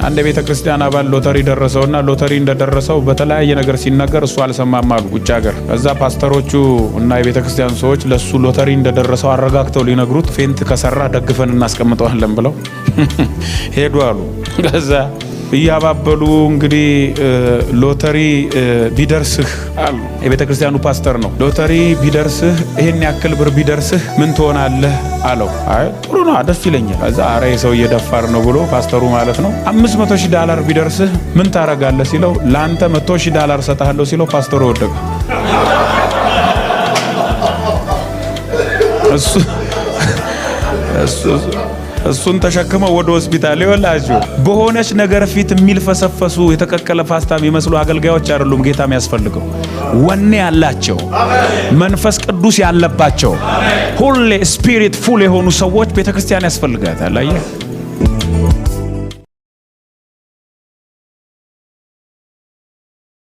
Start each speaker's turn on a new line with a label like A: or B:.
A: አንድ ቤተ ክርስቲያን አባል ሎተሪ ደረሰውና ሎተሪ እንደደረሰው በተለያየ ነገር ሲናገር እሱ አልሰማም አሉ ውጭ ሀገር። ከዛ ፓስተሮቹ እና የቤተ ክርስቲያን ሰዎች ለሱ ሎተሪ እንደደረሰው አረጋግተው ሊነግሩት ፌንት ከሰራ ደግፈን እናስቀምጠዋለን ብለው ሄዱ አሉ። ከዛ እያባበሉ እንግዲህ ሎተሪ ቢደርስህ አሉ። የቤተ ክርስቲያኑ ፓስተር ነው። ሎተሪ ቢደርስህ ይሄን ያክል ብር ቢደርስህ ምን ትሆናለህ አለው። አይ ጥሩ ነው ደስ ይለኛል። ከዛ አረ የሰው እየደፋር ነው ብሎ ፓስተሩ ማለት ነው $500,000 ቢደርስህ ምን ታረጋለህ ሲለው ላንተ $100,000 ሰጣለሁ ሲለው ፓስተሩ ወደቀ። እሱን ተሸክመው ወደ ሆስፒታል ይወላችሁ። በሆነች ነገር ፊት የሚልፈሰፈሱ የተቀቀለ ፓስታ የሚመስሉ አገልጋዮች አይደሉም ጌታ የሚያስፈልገው። ወኔ ያላቸው መንፈስ ቅዱስ ያለባቸው ሁሌ ስፒሪት ፉል የሆኑ ሰዎች ቤተክርስቲያን ያስፈልጋታል። አየህ